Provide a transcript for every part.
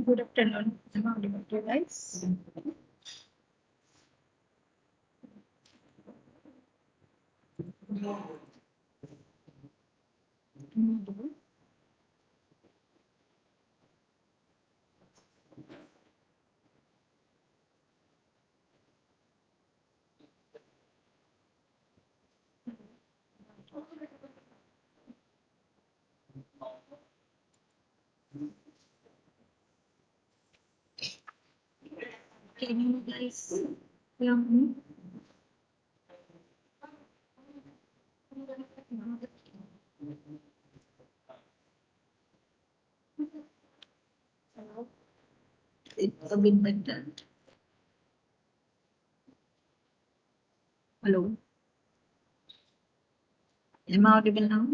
Good afternoon. I'm audible to you guys. Can you guys hear me? It's a bit better. Hello. Am I audible now?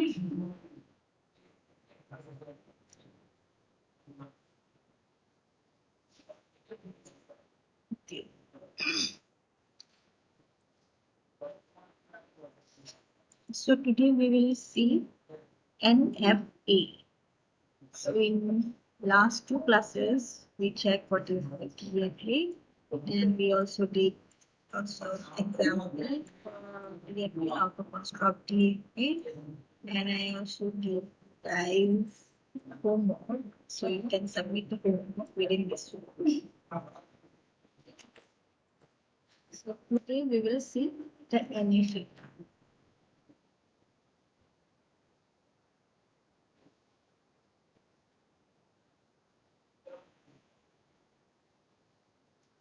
Okay. So today we will see NFA. So in last two classes, we check what is directly, and we also did also example directly how to construct DFA, and I also give guys homework, so you can submit the homework within this week. So today we will see the NFA.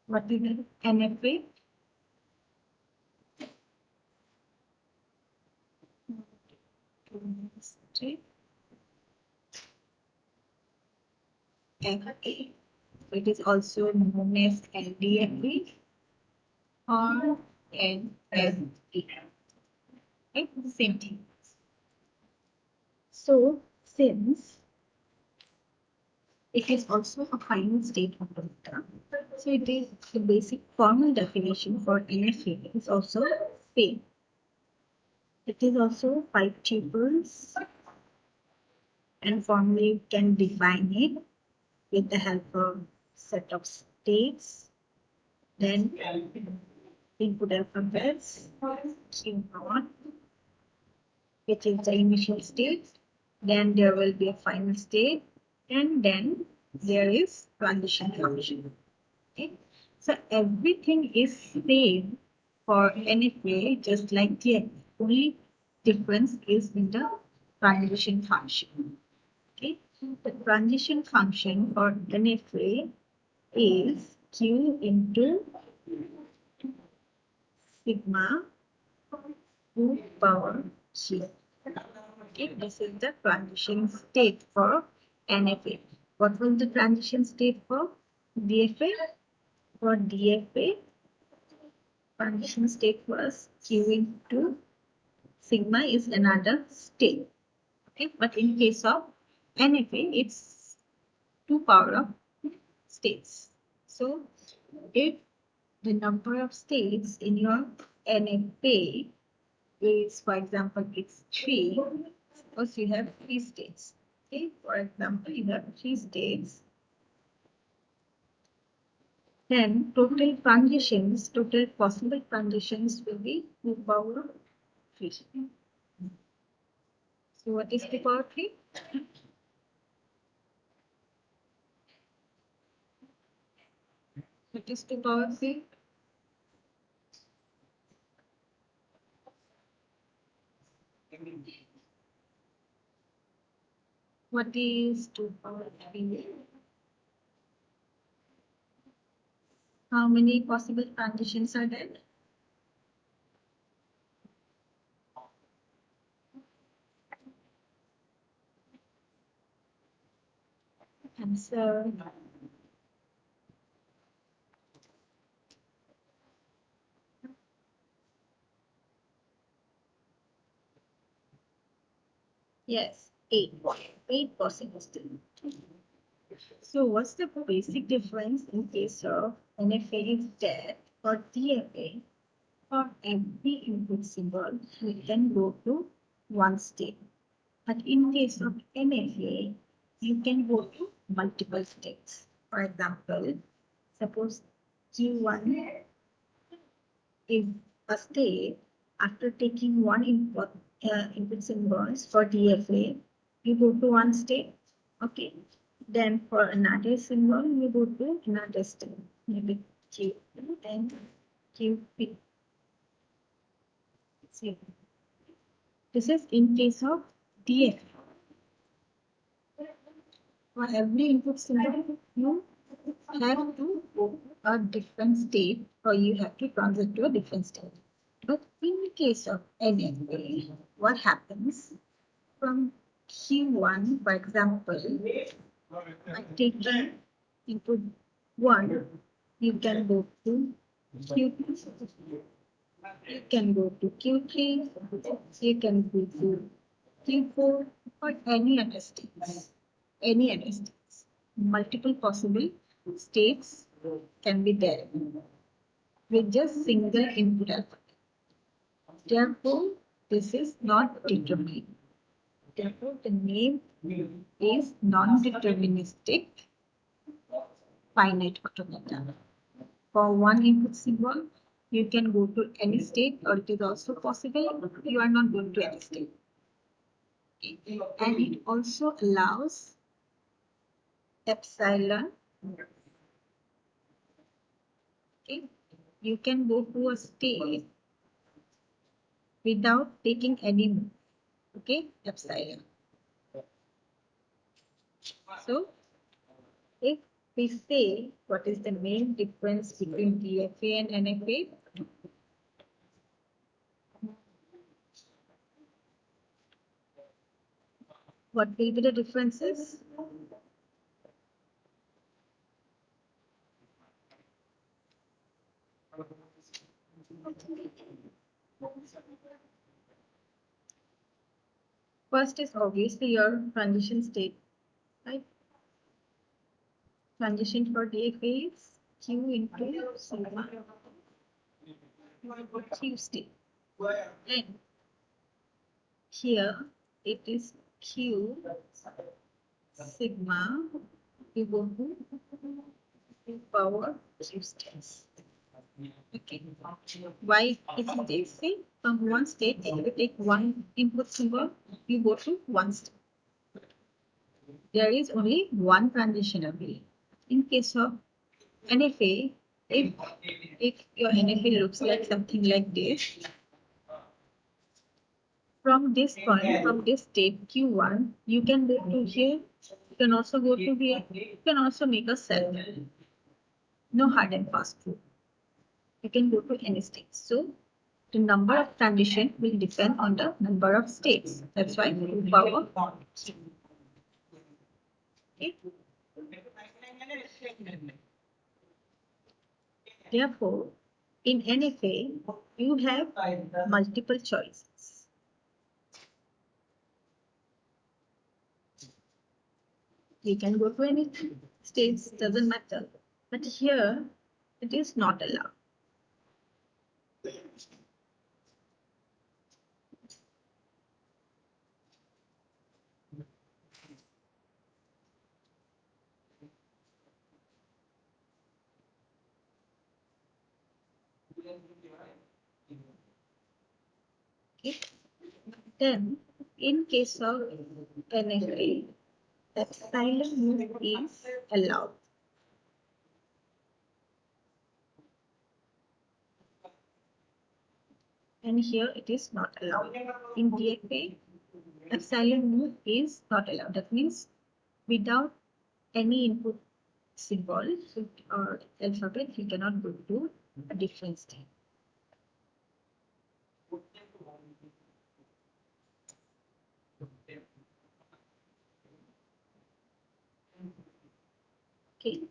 What is the NFA? FA. It is also known as LDFA or NFA. Right? Same thing. So since it is also a final state operator, so it is the basic formal definition for NFA is also same. It is also 5 tuples, and formally you can define it with the help of set of states. Then input alphabets, Q naught, which is the initial state. Then there will be a final state, and then there is transition function. Okay, so everything is same for NFA, just like the only difference is in the transition function. Okay, the transition function for NFA is Q into sigma 2 power G. Okay, this is the transition state for NFA. What was the transition state for DFA? For DFA, transition state was Q into sigma is another state. Okay, but in case of NFA, it's 2 power of states. So if the number of states in your NFA is, for example, it's 3, suppose you have 3 states. Okay, for example, you have 3 states, then total transitions, total possible transitions will be 2 power 3. So what is 2 power 3? What is 2 power 3? What is 2 power 3? How many possible transitions are there? Answer. Yes, 8. 8 possible still. So what's the basic difference in case of NFA is dead or DFA? For every input symbol, we can go to one state. But in case of NFA, you can go to multiple states. For example, suppose Q1 is a state. After taking one input symbols for DFA, you go to one state. Okay. Then for another symbol, you go to another state. Maybe Q and QP. See, this is in case of DFA. For every input symbol, you have to go to a different state or you have to transit to a different state. But in the case of NFA, what happens from Q1, for example, I take input 1, you can go to Q2, you can go to Q3, you can go to Q4, or any other states. Any other states. Multiple possible states can be there with just single input alphabet. Therefore, this is not determined. Therefore, the name is non-deterministic finite automata. For one input symbol, you can go to any state, or it is also possible you are not going to any state. And it also allows epsilon. Okay, you can go to a state without taking any move. Okay, epsilon. So if we say what is the main difference between DFA and NFA, what will be the differences? First is obviously your transition state, right? Transition for DFA is Q into sigma Q state. And here it is Q sigma equal to power Q states. Okay. Why is it this way? From one state, if you take one input symbol, you go to one state. There is only one transition available. In case of NFA, if your NFA looks like something like this, from this point, from this state Q1, you can go to here, you can also go to here, you can also make a cell. No hard and fast rule. You can go to any state. So the number of transition will depend on the number of states. That's why 2 power. Okay. Therefore, in NFA, you have multiple choices. You can go to any states, doesn't matter. But here, it is not allowed. Okay. Then, in case of NFA, epsilon move is allowed. And here it is not allowed. In DFA, epsilon move is not allowed. That means without any input symbol or alphabet, you cannot go to a different state. Okay.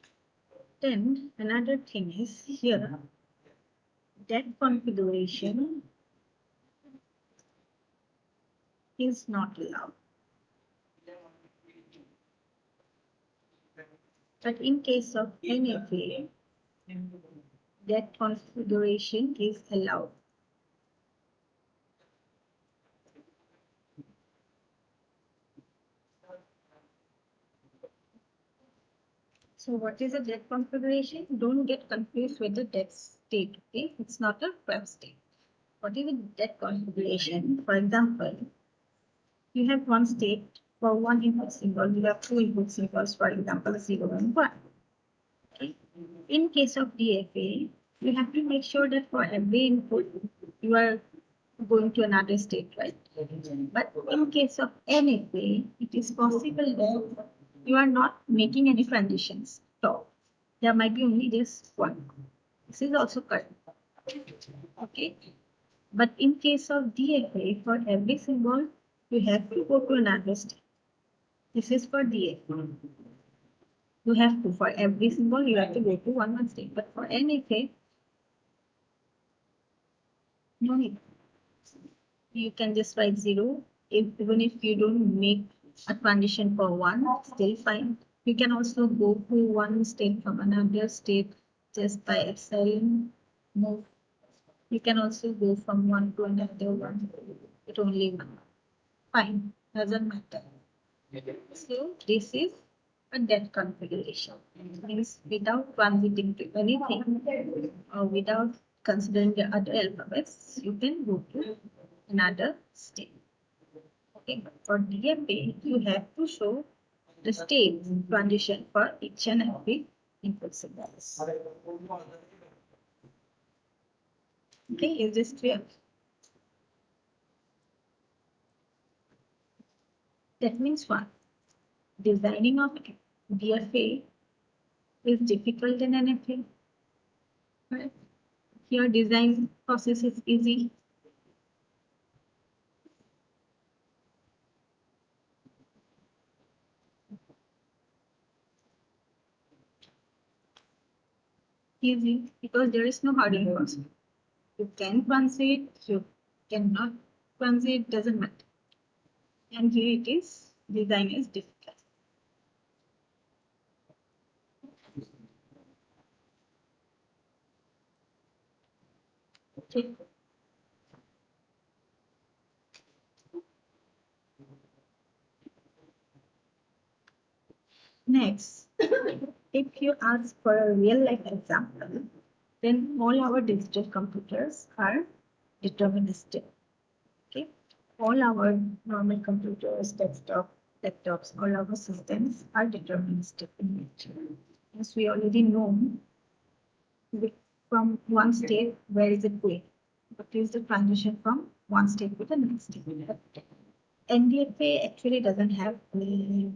Then another thing is here that configuration is not allowed. But in case of NFA, that configuration is allowed. So what is a dead configuration? Don't get confused with the dead state. Okay, it's not a prep state. What is a dead configuration? For example, you have one state for one input symbol. You have two input symbols, for example, 0 and 1. Okay. In case of DFA, you have to make sure that for every input, you are going to another state, right? But in case of NFA, it is possible that you are not making any transitions at all. There might be only this one. This is also correct. Okay. But in case of DFA, for every symbol, you have to go to another state. This is for DFA. You have to, for every symbol, you have to go to one state. But for NFA, no need. You can just write 0. Even if you don't make a transition for one, still fine. You can also go to one state from another state just by epsilon move. You can also go from one to another one with only one. Fine, doesn't matter. So this is a dead configuration. It means without transiting to anything or without considering the other alphabets, you can go to another state. Okay, but for DFA, you have to show the state transition for each and every input symbols. Okay, is this clear? That means what? Designing of DFA is difficult in NFA. Right? Here design process is easy. Easy because there is no hardening process. You can transit, you cannot transit, doesn't matter. And here it is, design is difficult. Okay. Next, if you ask for a real life example, then all our digital computers are deterministic. Okay, all our normal computers, laptops, all our systems are deterministic in nature. As we already know, from one state, where is it going? What is the transition from one state to the next state? But NDFA actually doesn't have any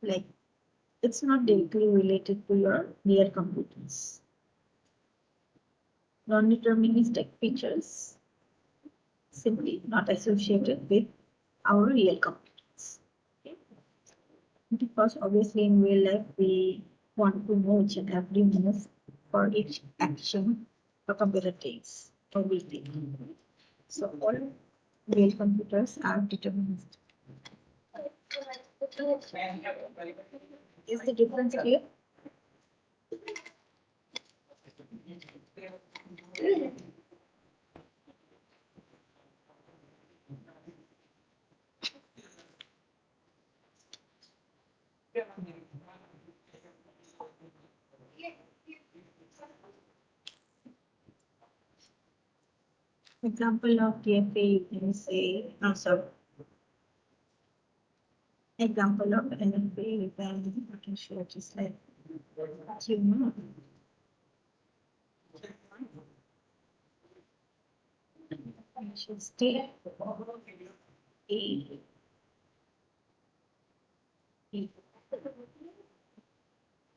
like it's not directly related to your real computers. Non-deterministic features simply not associated with our real computers. Okay? Because obviously in real life we want to know each and every move for each action the computer takes or will take. So all real computers are deterministic. Is the difference clear? Example of DFA, you can say, no, sorry. Example of NFA, you can show just like human. I should stay A. E.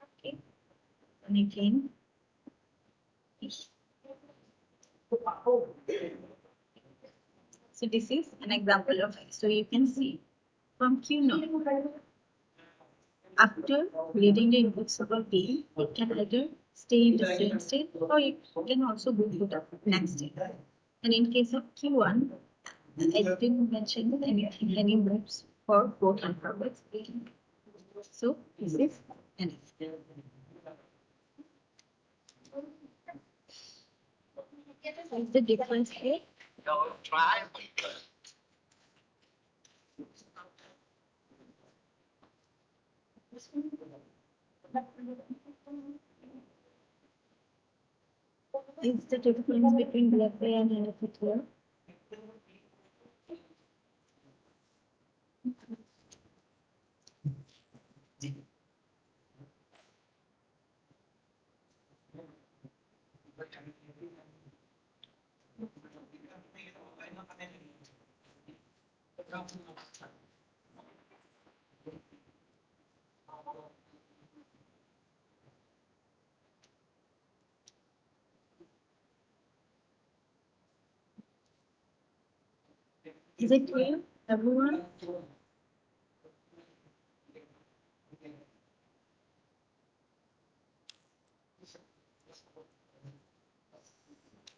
Okay. And again, E. So this is an example of it. So you can see from Q0, after reading the inputs of a B, it can either stay in the same state or it can also go to the next state. And in case of Q1, I didn't mention anything, any moves for both alphabets. So this is NF. What is the difference here? Don't try. Is the difference between DFA and NFA clear? Is it clear, everyone?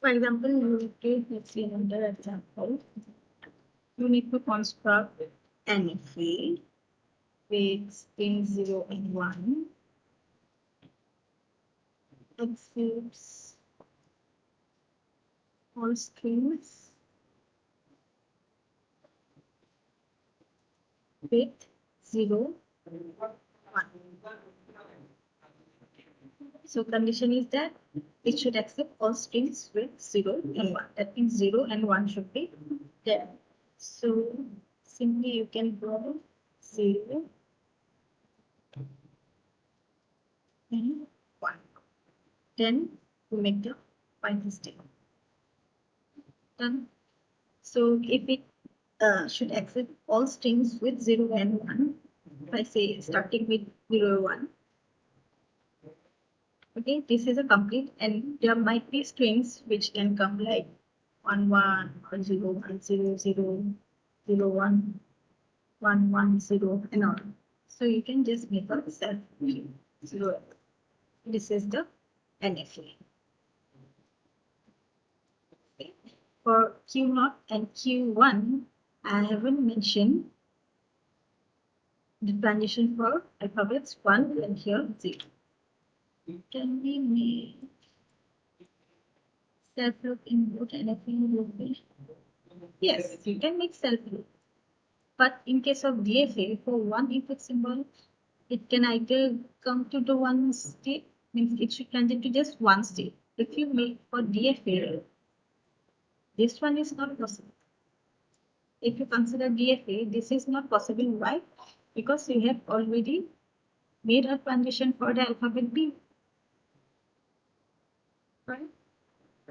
For example, you take, let's see another example. You need to construct NFA with string 0 and 1 exceeds all strings with 0, 1. So condition is that it should accept all strings with 0 and 1. That means 0 and 1 should be there. So simply you can draw 0 and 1. Then to make the final state. Done. So if it should accept all strings with 0 and 1, if I say starting with 0 1, okay, this is a complete, and there might be strings which can come like 1 1 or 0 1 0 0 0 1 1 1 0 and all. So you can just make a self 0. This is the NFA. Okay. For Q0 and Q1, I haven't mentioned the transition for alphabets 1 and here 0. Can we make self-loop input NFA loop? Yes, you can make self-loop. But in case of DFA, for one input symbol, it can either come to the one state, means it should transit to just one state. If you make for DFA, this one is not possible. If you consider DFA, this is not possible. Why? Because you have already made a transition for the alphabet B. Right?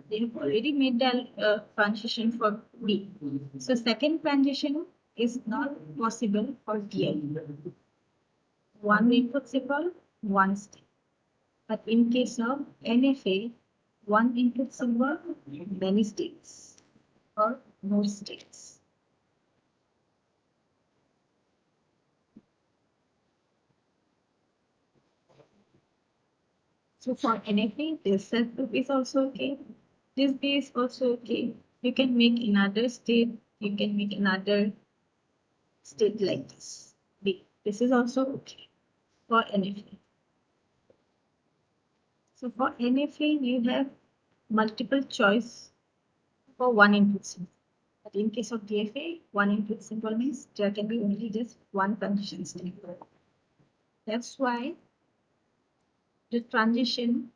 They have already made the transition for B. So second transition is not possible for DFA. One input symbol, one state. But in case of NFA, one input symbol, many states or more states. So for NFA, this self-loop is also okay. This B is also okay. You can make another state. You can make another state like this. B. This is also okay for NFA. So for NFA, you have multiple choice for one input symbol. But in case of DFA, one input symbol means there can be only just one condition state. That's why the transition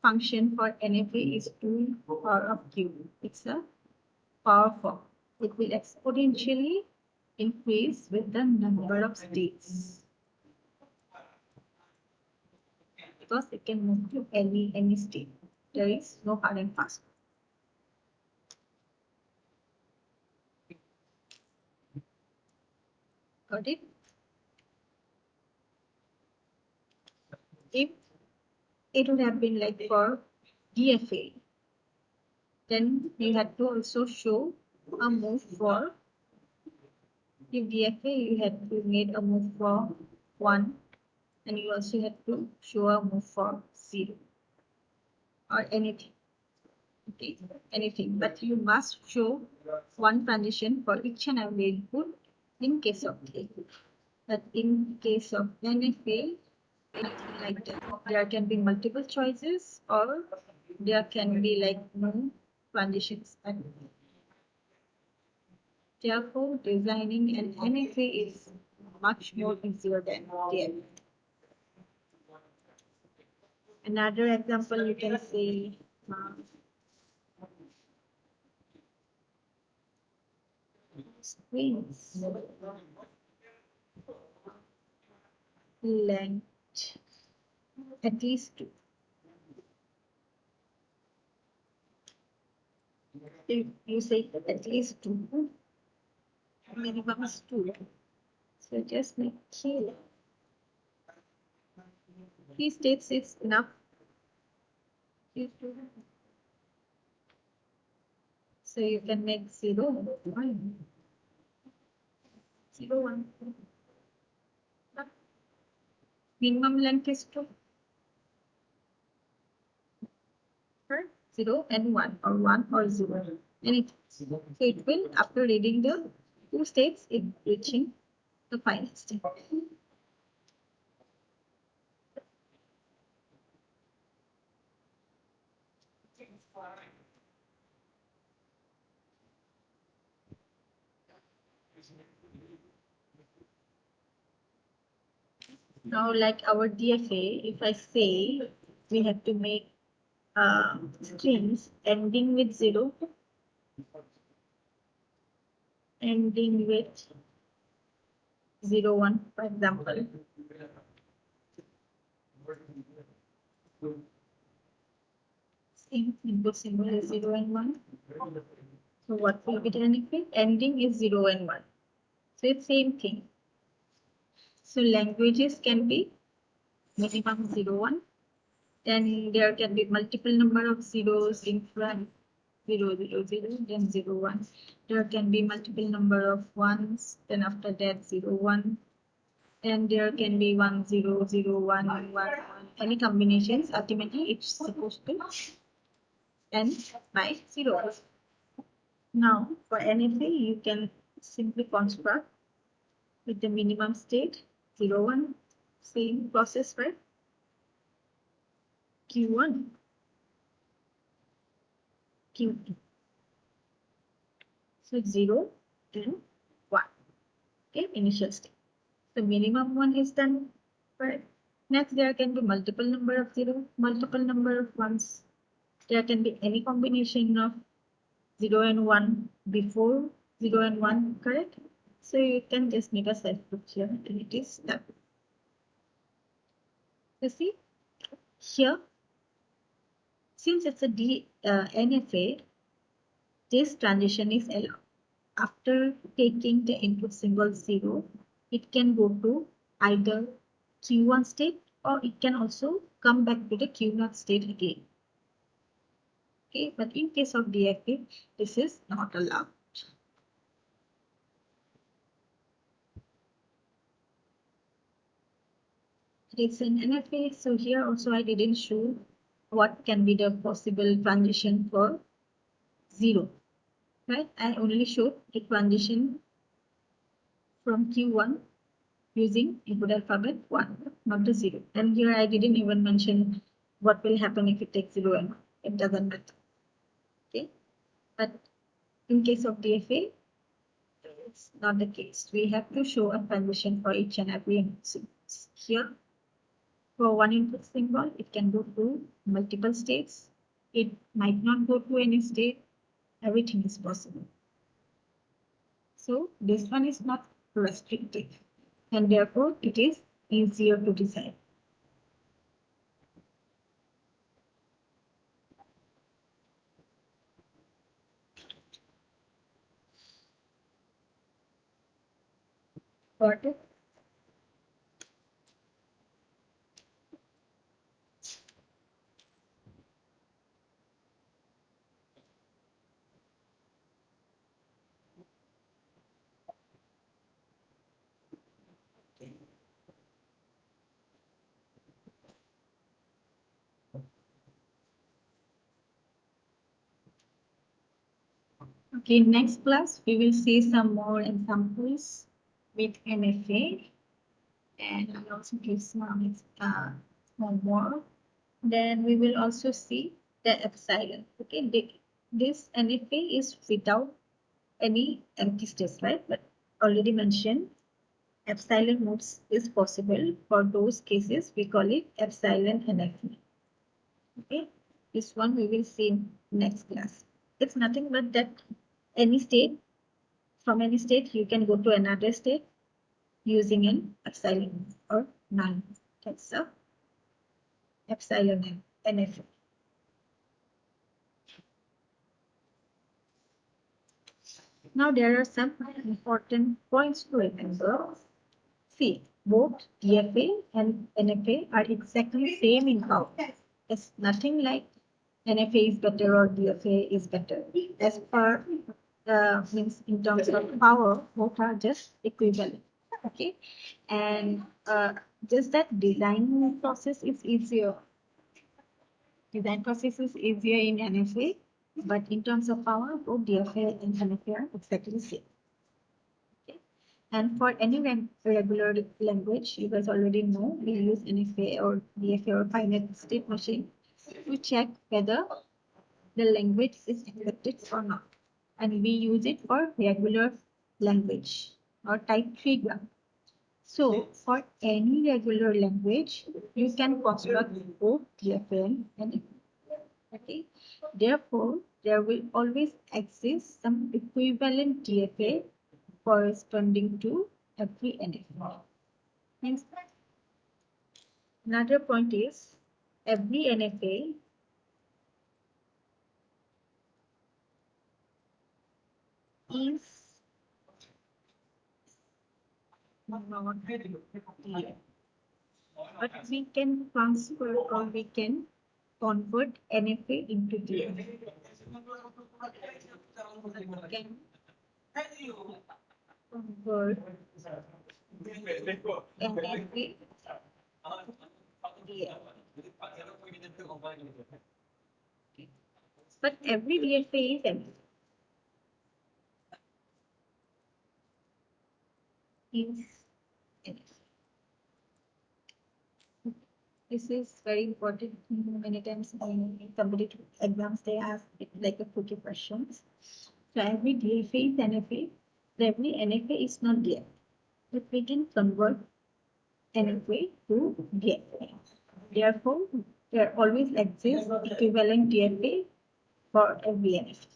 function for NFA is 2 power of Q. It's a power form. It will exponentially increase with the number of states. Because it can move to any state. There is no hard and fast. Got it? If it would have been like for DFA, then you had to also show a move for, if DFA, you had to make a move for 1, and you also had to show a move for 0 or anything. Okay, anything, but you must show one transition for each and every input in case of DFA. But in case of NFA, nothing like that. There can be multiple choices or there can be like no transitions. And therefore, designing an NFA is much more easier than DFA. Another example you can say strings length at least 2. If you say at least 2, minimum is 2. So just make here. Key states is enough. So you can make 0, 1. 0, 1. Minimum length is 2. 0 and 1 or 1 or 0. Anything. So it will, after reading the 2 states, it reaching the final state. Now, like our DFA, if I say we have to make strings ending with 0, ending with 0, 1, for example. Same input symbol is 0 and 1. So what will be the ending is 0 and 1. So it's same thing. So languages can be minimum 0, 1. Then there can be multiple number of zeros in front, 0, 0, 0, then 0, 1. There can be multiple number of ones, then after that 0, 1. And there can be 1, 0, 0, 1, 1, 1. Any combinations, ultimately it's supposed to end by 0. Now for NFA, you can simply construct with the minimum state 0, 1, same process, right? Q1, Q2. So 0 and 1. Okay, initial state. The minimum one is done. Right. Next, there can be multiple number of 0, multiple number of 1s. There can be any combination of 0 and 1 before 0 and 1, correct? So you can just make a self-proof here and it is done. You see, here, since it's a NFA, this transition is allowed. After taking the input symbol 0, it can go to either Q1 state or it can also come back to the Q0 state again. Okay, but in case of DFA, this is not allowed. It's an NFA, so here also I didn't show what can be the possible transition for 0. Right? I only showed the transition from Q1 using input alphabet 1, not the 0. And here I didn't even mention what will happen if it takes 0 and 1. It doesn't matter. Okay, but in case of DFA, it's not the case. We have to show a transition for each and every input symbol. Here, for one input symbol, it can go to multiple states. It might not go to any state. Everything is possible. So this one is not restricted, and therefore it is easier to decide. Got it? Okay, next class we will see some more examples with NFA, and I'll also give some more. Then we will also see the epsilon. Okay, this NFA is without any empty space, right? But already mentioned, epsilon modes is possible. For those cases, we call it epsilon NFA. Okay, this one we will see in next class. It's nothing but that any state, from any state you can go to another state using an epsilon or null. That's a epsilon NF. Now there are some important points to remember. See, both DFA and NFA are exactly same in power. It's nothing like NFA is better or DFA is better. As per means in terms of power, both are just equivalent. Okay, and just that design process is easier. Design process is easier in NFA, but in terms of power, both DFA and NFA are exactly the same. Okay. And for any regular language, you guys already know we use NFA or DFA or finite state machine to check whether the language is accepted or not. And we use it for regular language or type 3 grammar. So for any regular language, you can construct both DFA and NFA. Okay. Therefore, there will always exist some equivalent DFA corresponding to every NFA. Means another point is every NFA is not clear. But we can transfer or we can convert NFA into DFA. Can convert NFA DFA. But every DFA is NFA. Is NFA. This is very important. Many times in competitive exams, they ask it like a tricky questions. So every DFA is NFA. Every NFA is not DFA. But we can convert NFA to DFA. Therefore, there always exists equivalent DFA for every NFA.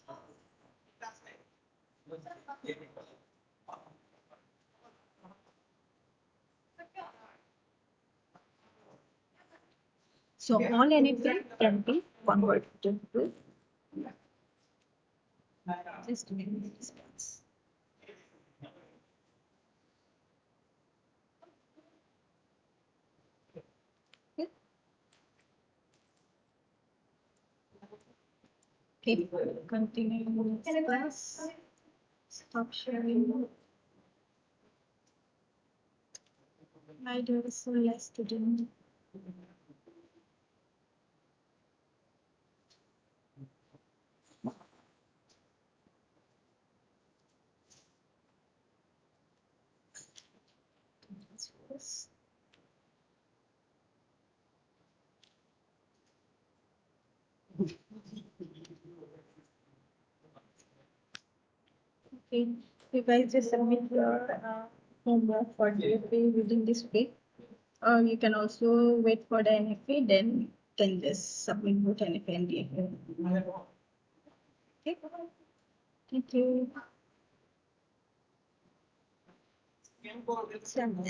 So all NFA can be converted to just a minute response. Okay, continue next class. Stop sharing. Why there is so less student? Okay, you guys just submit your homework for DFA within this week. Or you can also wait for the NFA, then can just submit both NFA and DFA. Okay, thank you. Some